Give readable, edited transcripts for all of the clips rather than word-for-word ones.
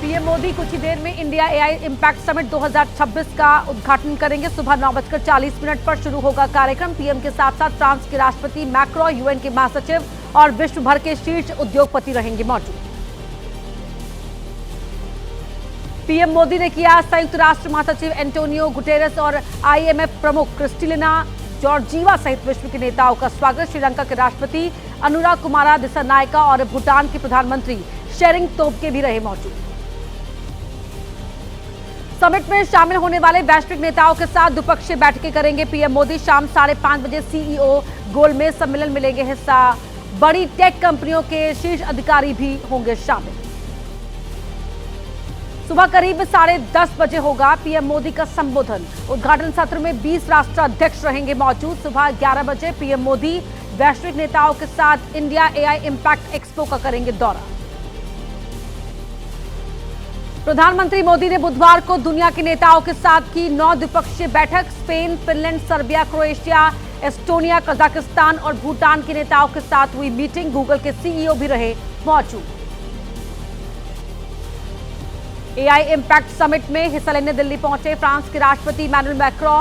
PM Modi कुछ ही देर में India AI impact summit 2026 का उद्घाटन करेंगे। सुबह 9:40 पर शुरू होगा कार्यक्रम। पीएम के साथ साथ फ्रांस के राष्ट्रपति मैक्रो, यूएन के महासचिव और विश्व भर के शीर्ष उद्योगपति रहेंगे मौजूद। पीएम मोदी ने किया संयुक्त राष्ट्र महासचिव एंटोनियो गुटेरेस और आईएमएफ प्रमुख क्रिस्टलिना जॉर्जीवा सहित विश्व के नेताओं का स्वागत। श्रीलंका के राष्ट्रपति अनुराग कुमारा दिसानायका और भूटान के प्रधानमंत्री शेरिंग तोब्गे भी रहे मौजूद। समिट में शामिल होने वाले वैश्विक नेताओं के साथ द्विपक्षीय बैठकें करेंगे पीएम मोदी। शाम 5:30 बजे सीईओ गोलमेज सम्मेलन में लेंगे हिस्सा। बड़ी टेक कंपनियों के शीर्ष अधिकारी भी होंगे शामिल। सुबह करीब 10:30 बजे होगा पीएम मोदी का संबोधन। उद्घाटन सत्र में 20 राष्ट्राध्यक्ष रहेंगे मौजूद। सुबह 11 बजे पीएम मोदी वैश्विक नेताओं के साथ इंडिया एआई इम्पैक्ट एक्सपो का करेंगे दौरा। प्रधानमंत्री मोदी ने बुधवार को दुनिया के नेताओं के साथ की 9 द्विपक्षीय बैठक। Spain, Finland, Serbia, Croatia, Estonia, Kazakhstan और भूटान के नेताओं के साथ हुई मीटिंग। गूगल के सीईओ भी रहे मौजूद। एआई इम्पैक्ट समिट में हिस्सा लेने दिल्ली पहुंचे फ्रांस के राष्ट्रपति इमैनुअल मैक्रो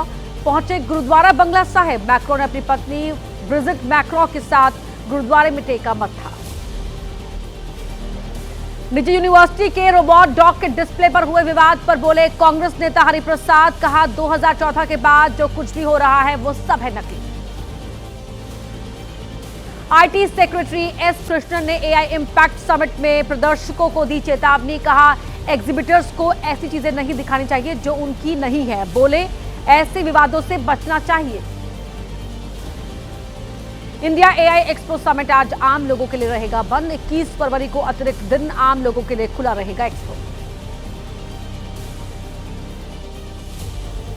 पहुंचे गुरुद्वारा बंगला साहिब। मैक्रो ने अपनी पत्नी ब्रिजिट मैक्रो के साथ गुरुद्वारे में टेका मत्था। निजी यूनिवर्सिटी के रोबोट डॉग के डिस्प्ले पर हुए विवाद पर बोले कांग्रेस नेता हरिप्रसाद। कहा 2014 के बाद जो कुछ भी हो रहा है वो सब है नकली। आईटी सेक्रेटरी एस कृष्णन ने एआई इम्पैक्ट समिट में प्रदर्शकों को दी चेतावनी। कहा एग्जिबिटर्स को ऐसी चीजें नहीं दिखानी चाहिए जो उनकी नहीं है। बोले ऐसे विवादों से बचना चाहिए। इंडिया एआई एक्सपो समिट आज आम लोगों के लिए रहेगा बंद। 21 फरवरी को अतिरिक्त दिन आम लोगों के लिए खुला रहेगा एक्सपो।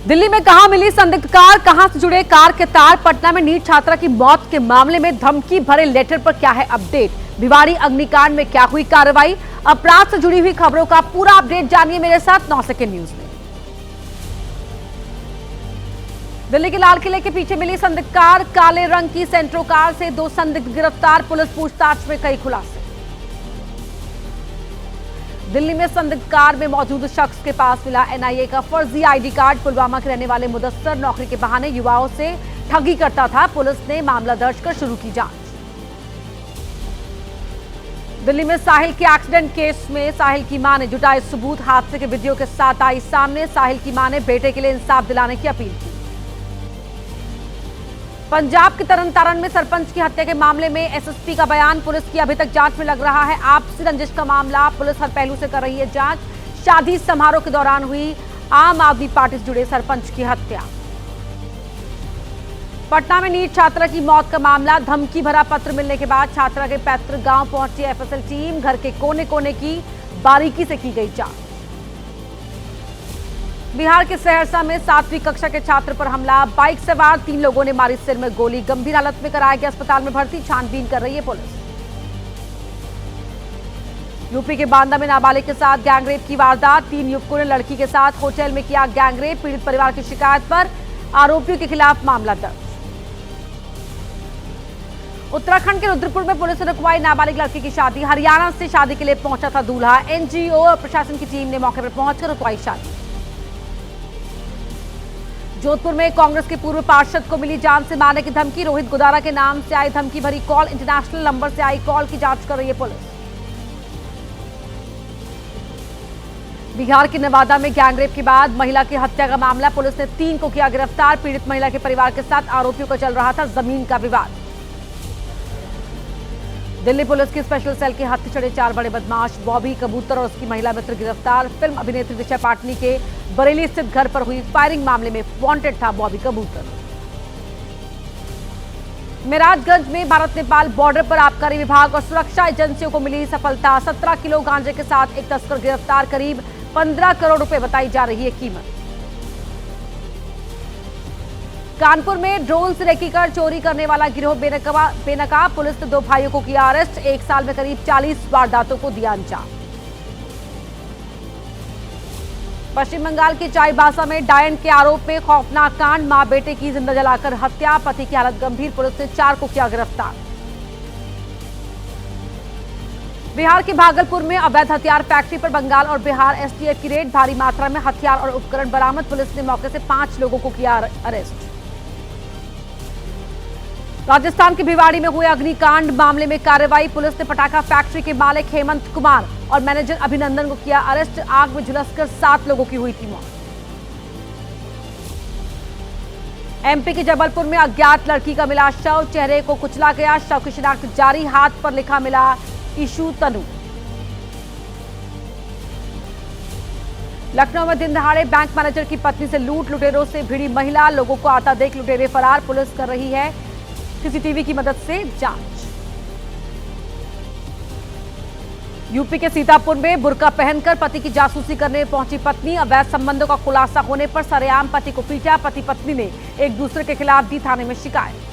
दिल्ली में कहां मिली संदिग्ध कार, कहां से जुड़े कार के तार। पटना में नीट छात्रा की मौत के मामले में धमकी भरे लेटर पर क्या है अपडेट। भिवाड़ी अग्निकांड में क्या हुई कार्रवाई। अपराध से जुड़ी हुई खबरों का पूरा अपडेट जानिए मेरे साथ 9 सेकंड न्यूज में। दिल्ली के लाल किले के पीछे मिली संदिग्ध कार। काले रंग की सेंट्रो कार से 2 संदिग्ध गिरफ्तार। पुलिस पूछताछ में कई खुलासे। दिल्ली में संदिग्ध कार में मौजूद शख्स के पास मिला एनआईए का फर्जी आईडी कार्ड। पुलवामा के रहने वाले मुदस्सर नौकरी के बहाने युवाओं से ठगी करता था। पुलिस ने मामला दर्ज कर शुरू की जांच। दिल्ली में साहिल के एक्सीडेंट केस में साहिल की मां ने जुटाए सबूत। हादसे के वीडियो के साथ आई सामने। साहिल की मां ने बेटे के लिए इंसाफ दिलाने की अपील की। पंजाब के तरन तारण में सरपंच की हत्या के मामले में एसएसपी का बयान। पुलिस की अभी तक जांच में लग रहा है आपसी रंजिश का मामला। पुलिस हर पहलू से कर रही है जांच। शादी समारोह के दौरान हुई आम आदमी पार्टी से जुड़े सरपंच की हत्या। पटना में नीट छात्रा की मौत का मामला। धमकी भरा पत्र मिलने के बाद छात्रा के पैतृक गांव पहुंची एफएसएल टीम। घर के कोने कोने की बारीकी से की गई जांच। बिहार के सहरसा में 7वीं कक्षा के छात्र पर हमला। बाइक सवार 3 लोगों ने मारी सिर में गोली। गंभीर हालत में कराया गया अस्पताल में भर्ती। छानबीन कर रही है पुलिस। यूपी के बांदा में नाबालिग के साथ गैंगरेप की वारदात। 3 युवकों ने लड़की के साथ होटल में किया गैंगरेप। पीड़ित परिवार की शिकायत पर आरोपियों के खिलाफ मामला दर्ज। उत्तराखंड के रुद्रपुर में पुलिस ने रुकवाई नाबालिग लड़की की शादी। हरियाणा से शादी के लिए पहुंचा था दूल्हा। एनजीओ और प्रशासन की टीम ने मौके पर पहुंचकर रुकवाई शादी। जोधपुर में कांग्रेस के पूर्व पार्षद को मिली जान से मारने की धमकी। रोहित गुदारा के नाम से आई धमकी भरी कॉल। इंटरनेशनल नंबर से आई कॉल की जांच कर रही है पुलिस। बिहार के नवादा में गैंगरेप के बाद महिला की हत्या का मामला। पुलिस ने 3 को किया गिरफ्तार। पीड़ित महिला के परिवार के साथ आरोपियों का चल रहा था जमीन का विवाद। दिल्ली पुलिस की स्पेशल सेल के हत्थे चढ़े 4 बड़े बदमाश। बॉबी कबूतर और उसकी महिला मित्र गिरफ्तार। फिल्म अभिनेत्री दिशा पाटनी के बरेली स्थित घर पर हुई फायरिंग मामले में वांटेड था बॉबी कबूतर। मेराजगंज में भारत नेपाल बॉर्डर पर आबकारी विभाग और सुरक्षा एजेंसियों को मिली सफलता। 17 किलो गांजे के साथ एक तस्कर गिरफ्तार। करीब 15 करोड़ रुपए बताई जा रही है कीमत। कानपुर में ड्रोन से रेकी कर चोरी करने वाला गिरोह बेनकाब। पुलिस ने 2 भाइयों को किया अरेस्ट। 1 साल में करीब 40 वारदातों को दिया अंजाम। पश्चिम बंगाल के चाईबासा में डायन के आरोप में खौफनाक कांड। मां बेटे की जिंदा जलाकर हत्या। पति की हालत गंभीर। पुलिस ने 4 को किया गिरफ्तार। बिहार के भागलपुर में अवैध हथियार फैक्ट्री पर बंगाल और बिहार एसटीएफ की रेड, भारी मात्रा में हथियार और उपकरण बरामद। पुलिस ने मौके से 5 लोगों को किया अरेस्ट। राजस्थान के भिवाड़ी में हुए अग्निकांड मामले में कार्रवाई। पुलिस ने पटाखा फैक्ट्री के मालिक हेमंत कुमार और मैनेजर अभिनंदन को किया अरेस्ट। आग में झुलसकर 7 लोगों की हुई थी मौत। एमपी के जबलपुर में अज्ञात लड़की का मिला शव, चेहरे को कुचला गया। शव की शिनाख्त जारी, हाथ पर लिखा मिला ईशु तनु। लखनऊ में दिन दहाड़े बैंक मैनेजर की पत्नी से लूट, लुटेरों से भिड़ी महिला, लोगों को आता देख लुटेरे फरार। पुलिस कर रही है सीसीटीवी की मदद से जांच। यूपी के सीतापुर में बुर्का पहनकर पति की जासूसी करने पहुंची पत्नी, अवैध संबंधों का खुलासा होने पर सरेआम पति को पीटा। पति पत्नी ने एक दूसरे के खिलाफ दी थाने में शिकायत।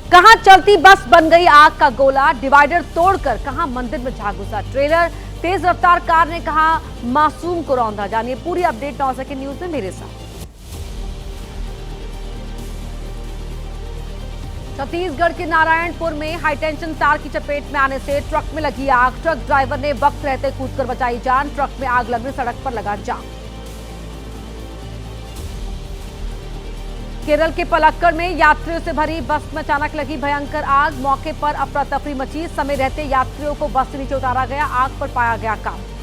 कहां चलती बस बन गई आग का गोला, डिवाइडर तोड़कर कहां मंदिर में जा घुसा ट्रेलर। तेज रफ्तार कार ने कहा मासूम को रौंदा। जानिए पूरी अपडेट 9 सेकंड न्यूज में मेरे साथ। छत्तीसगढ़ के नारायणपुर में हाईटेंशन तार की चपेट में आने से ट्रक में लगी आग। ट्रक ड्राइवर ने वक्त रहते कूदकर बचाई जान। ट्रक में आग लगने सड़क पर लगा जाम। केरल के पलक्कड़ में यात्रियों से भरी बस में अचानक लगी भयंकर आग। मौके पर अफरा तफरी मची। समय रहते यात्रियों को बस से नीचे उतारा गया। आग पर पाया गया काबू।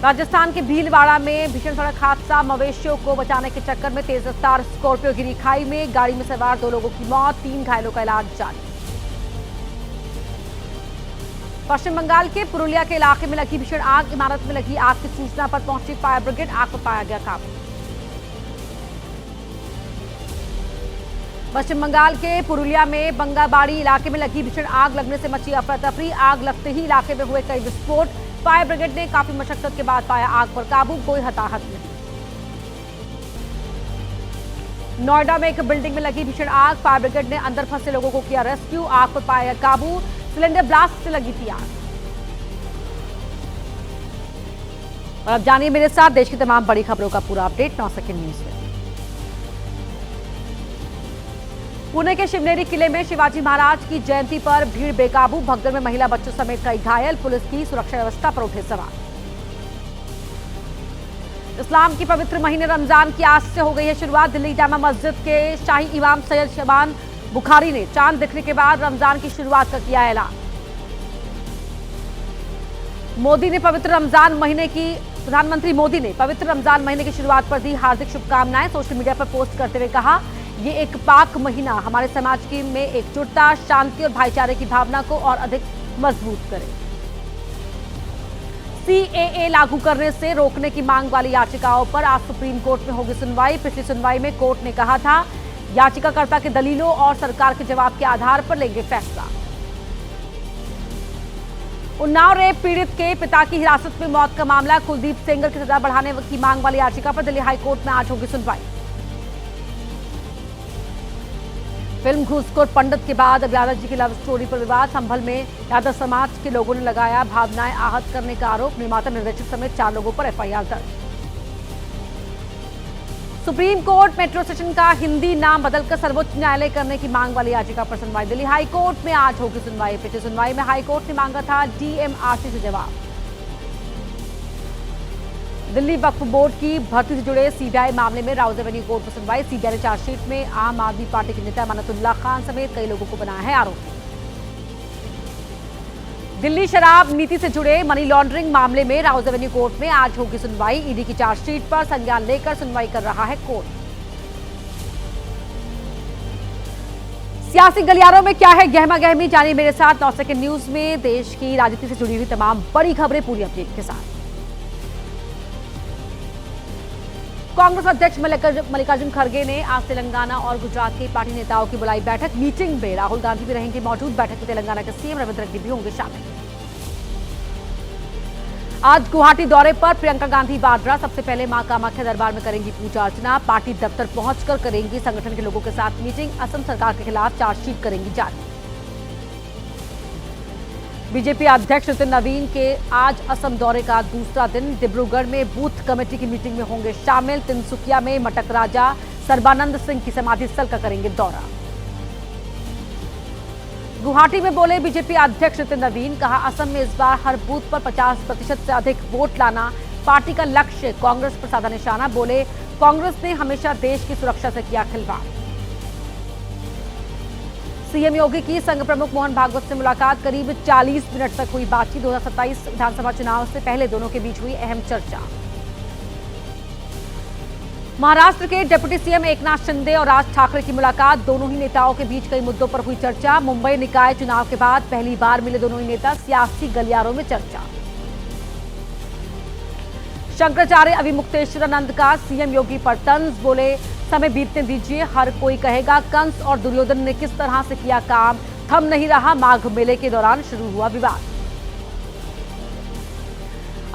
राजस्थान के भीलवाड़ा में भीषण सड़क हादसा। मवेशियों को बचाने के चक्कर में तेज रफ्तार स्कॉर्पियो गिरी खाई में। गाड़ी में सवार 2 लोगों की मौत, 3 घायलों का इलाज जारी। पश्चिम बंगाल के पुरुलिया के इलाके में लगी भीषण आग। इमारत में लगी आग की सूचना पर पहुंची फायर ब्रिगेड। आग पर पाया गया काबू। पश्चिम बंगाल के पुरुलिया में बंगाबाड़ी इलाके में लगी भीषण आग लगने से मची अफरा तफरी। आग लगते ही इलाके में हुए कई विस्फोट। फायर ब्रिगेड ने काफी मशक्कत के बाद पाया आग पर काबू। कोई हताहत नहीं। नोएडा में एक बिल्डिंग में लगी भीषण आग। फायर ब्रिगेड ने अंदर फंसे लोगों को किया रेस्क्यू। आग पर पाया काबू। सिलेंडर ब्लास्ट से लगी थी आग। और अब जानिए मेरे साथ देश की तमाम बड़ी खबरों का पूरा अपडेट 9 सेकंड न्यूज में। पुणे के शिवनेरी किले में शिवाजी महाराज की जयंती पर भीड़ बेकाबू। भगदड़ में महिला, बच्चों समेत कई घायल। पुलिस की सुरक्षा व्यवस्था पर उठे सवाल। इस्लाम की पवित्र महीने रमजान की आज से हो गई है शुरुआत। दिल्ली जामा मस्जिद के शाही इमाम सैयद शबान बुखारी ने चांद दिखने के बाद रमजान की शुरुआत का किया ऐलान। प्रधानमंत्री मोदी ने पवित्र रमजान महीने की शुरुआत पर दी हार्दिक शुभकामनाएं। सोशल मीडिया पर पोस्ट करते हुए कहा, ये एक पाक महीना हमारे समाज की में एकजुटता, शांति और भाईचारे की भावना को और अधिक मजबूत करे। सीएए लागू करने से रोकने की मांग वाली याचिकाओं पर आज सुप्रीम कोर्ट में होगी सुनवाई। पिछली सुनवाई में कोर्ट ने कहा था याचिकाकर्ता के दलीलों और सरकार के जवाब के आधार पर लेंगे फैसला। उन्नाव रेप पीड़ित के पिता की हिरासत में मौत का मामला। कुलदीप सेंगर की सजा बढ़ाने की मांग वाली याचिका पर दिल्ली हाईकोर्ट में आज होगी सुनवाई। फिल्म घूसखोर पंडित के बाद अब यादव जी की लव स्टोरी पर विवाद। संभल में यादव समाज के लोगों ने लगाया भावनाएं आहत करने का आरोप। निर्माता, निर्देशक समेत 4 लोगों पर एफआईआर दर्ज। सुप्रीम कोर्ट मेट्रो स्टेशन का हिंदी नाम बदलकर सर्वोच्च न्यायालय करने की मांग वाली याचिका पर सुनवाई। दिल्ली हाईकोर्ट में आज होगी सुनवाई। पिछली सुनवाई में हाईकोर्ट ने मांगा था डीएमआरसी से जवाब। दिल्ली वक्फ बोर्ड की भर्ती से जुड़े सीबीआई मामले में राउज एवेन्यू कोर्ट में सुनवाई। सीबीआई ने चार्जशीट में आम आदमी पार्टी के नेता अमानतुल्लाह खान समेत कई लोगों को बनाया है आरोपी। दिल्ली शराब नीति से जुड़े मनी लॉन्ड्रिंग मामले में राउज एवेन्यू कोर्ट में आज होगी सुनवाई। ईडी की चार्जशीट पर संज्ञान लेकर सुनवाई कर रहा है कोर्ट। सियासी गलियारों में क्या है गहमा गहमी, जानिए मेरे साथ 9 सेकंड न्यूज में। देश की राजनीति से जुड़ी हुई तमाम बड़ी खबरें पूरी अपडेट के साथ। कांग्रेस अध्यक्ष मल्लिकार्जुन खड़गे ने आज तेलंगाना और गुजरात के पार्टी नेताओं की बुलाई बैठक। मीटिंग में राहुल गांधी भी रहेंगे मौजूद। बैठक में तेलंगाना के सीएम रेवंत रेड्डी भी होंगे शामिल। आज गुवाहाटी दौरे पर प्रियंका गांधी वाड्रा सबसे पहले मां कामाख्या दरबार में करेंगी पूजा अर्चना। पार्टी दफ्तर पहुंचकर करेंगी संगठन के लोगों के साथ मीटिंग। असम सरकार के खिलाफ चार्जशीट करेंगी जारी। बीजेपी अध्यक्ष नितिन नवीन के आज असम दौरे का दूसरा दिन। डिब्रूगढ़ में बूथ कमेटी की मीटिंग में होंगे शामिल। तिनसुकिया में मटक राजा सर्बानंद सिंह की समाधि स्थल का करेंगे दौरा। गुवाहाटी में बोले बीजेपी अध्यक्ष नितिन नवीन, कहा असम में इस बार हर बूथ पर 50% से अधिक वोट लाना पार्टी का लक्ष्य, कांग्रेस पर साधा निशाना। बोले कांग्रेस ने हमेशा देश की सुरक्षा से किया खिलवाड़। सीएम योगी की संघ प्रमुख मोहन भागवत से मुलाकात, करीब 40 मिनट तक हुई बातचीत। 2027 विधानसभा चुनाव से पहले दोनों के बीच हुई अहम चर्चा। महाराष्ट्र के डिप्टी सीएम एकनाथ शिंदे और राज ठाकरे की मुलाकात, दोनों ही नेताओं के बीच कई मुद्दों पर हुई चर्चा। मुंबई निकाय चुनाव के बाद पहली बार मिले दोनों ही नेता, सियासी गलियारों में चर्चा। शंकराचार्य अविमुक्तेश्वरानंद का सीएम योगी पर तंज, बोले समय बीतने दीजिए, हर कोई कहेगा कंस और दुर्योधन ने किस तरह से किया काम, थम नहीं रहा। माघ मेले के दौरान शुरू हुआ विवाद।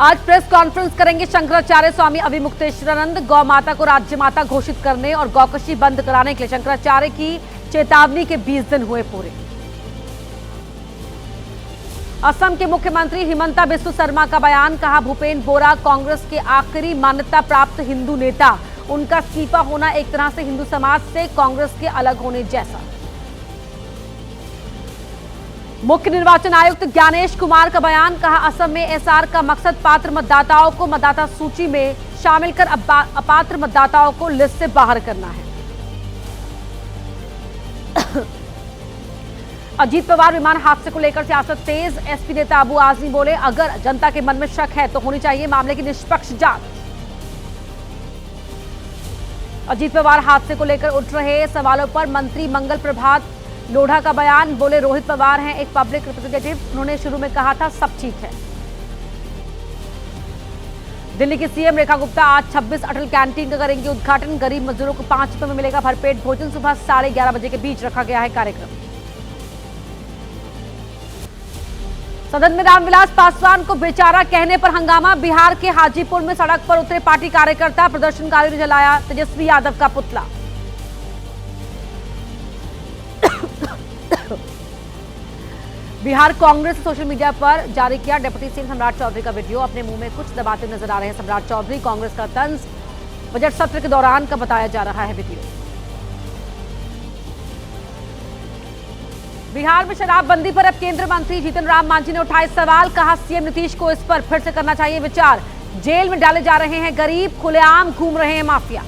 आज प्रेस कॉन्फ्रेंस करेंगे शंकराचार्य स्वामी अविमुक्तेश्वरानंद। गौ माता को राज्य माता घोषित करने और गौकशी बंद कराने के लिए शंकराचार्य की चेतावनी के 20 दिन हुए पूरे। असम के मुख्यमंत्री हिमंता बिस्वा शर्मा का बयान, कहा भूपेंद्र बोरा कांग्रेस के आखिरी मान्यता प्राप्त हिंदू नेता, उनका इस्तीफा होना एक तरह से हिंदू समाज से कांग्रेस के अलग होने जैसा। मुख्य निर्वाचन आयुक्त ज्ञानेश कुमार का बयान, कहा असम में एसआर का मकसद पात्र मतदाताओं को मतदाता सूची में शामिल कर अपात्र मतदाताओं को लिस्ट से बाहर करना है। अजीत पवार विमान हादसे को लेकर सियासत तेज, एसपी नेता अबू आजमी बोले अगर जनता के मन में शक है तो होनी चाहिए मामले की निष्पक्ष जांच। अजीत पवार हादसे को लेकर उठ रहे सवालों पर मंत्री मंगल प्रभात लोढ़ा का बयान, बोले रोहित पवार हैं एक पब्लिक रिप्रेजेंटेटिव, उन्होंने शुरू में कहा था सब ठीक है। दिल्ली की सीएम रेखा गुप्ता आज 26 अटल कैंटीन का करेंगे उद्घाटन। गरीब मजदूरों को 5 रुपए में मिलेगा भरपेट भोजन। सुबह 11:30 बजे के बीच रखा गया है कार्यक्रम। सदन में रामविलास पासवान को बेचारा कहने पर हंगामा, बिहार के हाजीपुर में सड़क पर उतरे पार्टी कार्यकर्ता, प्रदर्शनकारियों ने जलाया तेजस्वी यादव का पुतला। बिहार कांग्रेस ने सोशल मीडिया पर जारी किया डिप्टी सीएम सम्राट चौधरी का वीडियो, अपने मुंह में कुछ दबाते नजर आ रहे हैं सम्राट चौधरी। कांग्रेस का तंज बजट सत्र के दौरान का बताया जा रहा है वीडियो। बिहार में शराबबंदी पर अब केंद्रीय मंत्री जीतन राम मांझी ने उठाए सवाल, कहा सीएम नीतीश को इस पर फिर से करना चाहिए विचार। जेल में डाले जा रहे हैं गरीब, खुलेआम घूम रहे हैं माफिया।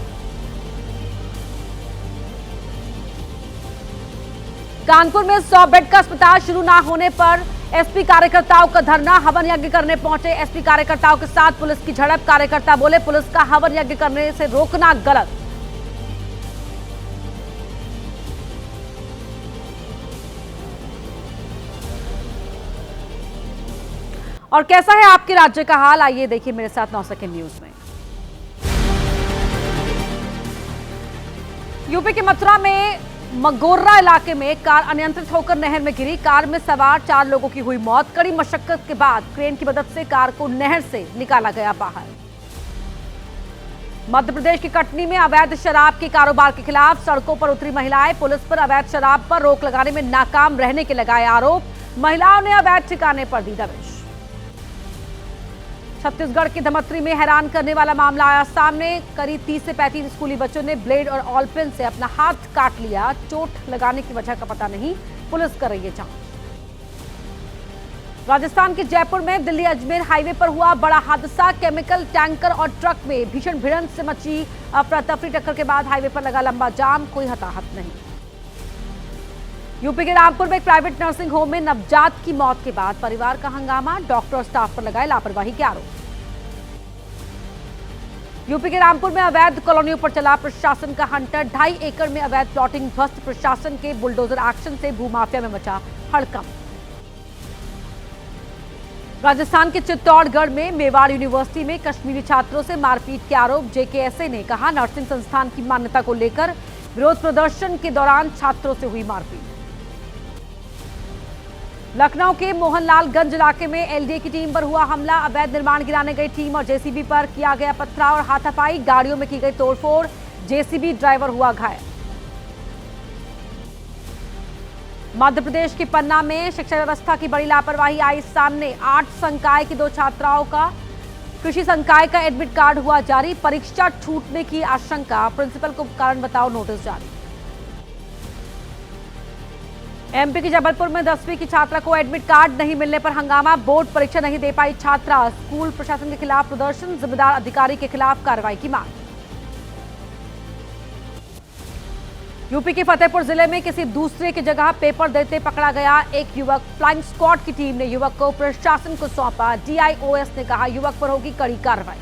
कानपुर में 100 बेड का अस्पताल शुरू न होने पर एसपी कार्यकर्ताओं का धरना, हवन यज्ञ करने पहुंचे एसपी कार्यकर्ताओं के साथ पुलिस की झड़प। कार्यकर्ता बोले पुलिस का हवन यज्ञ करने से रोकना गलत। और कैसा है आपके राज्य का हाल, आइए देखिए मेरे साथ 9 सेकंड न्यूज में। यूपी के मथुरा में मगोर्रा इलाके में कार अनियंत्रित होकर नहर में गिरी। कार में सवार 4 लोगों की हुई मौत। कड़ी मशक्कत के बाद क्रेन की मदद से कार को नहर से निकाला गया बाहर। मध्य प्रदेश के कटनी में अवैध शराब के कारोबार के खिलाफ सड़कों पर उतरी महिलाएं, पुलिस पर अवैध शराब पर रोक लगाने में नाकाम रहने के लगाए आरोप। महिलाओं ने अवैध ठिकाने पर दी दबिश। छत्तीसगढ़ के धमतरी में हैरान करने वाला मामला आया सामने। करीब 30 से 35 स्कूली बच्चों ने ब्लेड और ऑल पेन से अपना हाथ काट लिया। चोट लगाने की वजह का पता नहीं, पुलिस कर रही है जांच। राजस्थान के जयपुर में दिल्ली अजमेर हाईवे पर हुआ बड़ा हादसा। केमिकल टैंकर और ट्रक में भीषण भिड़ंत से मची अफरा तफरी। टक्कर के बाद हाईवे पर लगा लंबा जाम, कोई हताहत नहीं। यूपी के रामपुर में एक प्राइवेट नर्सिंग होम में नवजात की मौत के बाद परिवार का हंगामा, डॉक्टर और स्टाफ पर लगाए लापरवाही के आरोप। यूपी के रामपुर में अवैध कॉलोनियों पर चला प्रशासन का हंटर। 2.5 एकड़ में अवैध प्लॉटिंग ध्वस्त, प्रशासन के बुलडोजर एक्शन से भूमाफिया में मचा हड़कंप। राजस्थान के चित्तौड़गढ़ में मेवाड़ यूनिवर्सिटी में कश्मीरी छात्रों से मारपीट के आरोप। जेकेएसए ने कहा नर्सिंग संस्थान की मान्यता को लेकर विरोध प्रदर्शन के दौरान छात्रों से हुई मारपीट। लखनऊ के मोहनलालगंज इलाके में एलडीए की टीम पर हुआ हमला। अवैध निर्माण गिराने गई टीम और जेसीबी पर किया गया पथराव और हाथापाई। गाड़ियों में की गई तोड़फोड़, जेसीबी ड्राइवर हुआ घायल। मध्य प्रदेश के पन्ना में शिक्षा व्यवस्था की बड़ी लापरवाही आई सामने। 8 संकाय की 2 छात्राओं का कृषि संकाय का एडमिट कार्ड हुआ जारी। परीक्षा छूटने की आशंका, प्रिंसिपल को कारण बताओ नोटिस जारी। एमपी के जबलपुर में 10वीं की छात्रा को एडमिट कार्ड नहीं मिलने पर हंगामा। बोर्ड परीक्षा नहीं दे पाई छात्रा। स्कूल प्रशासन के खिलाफ प्रदर्शन, जिम्मेदार अधिकारी के खिलाफ कार्रवाई की मांग। यूपी के फतेहपुर जिले में किसी दूसरे की जगह पेपर देते पकड़ा गया एक युवक। फ्लाइंग स्क्वाड की टीम ने युवक को प्रशासन को सौंपा। डीआईओएस ने कहा युवक पर होगी कड़ी कार्रवाई।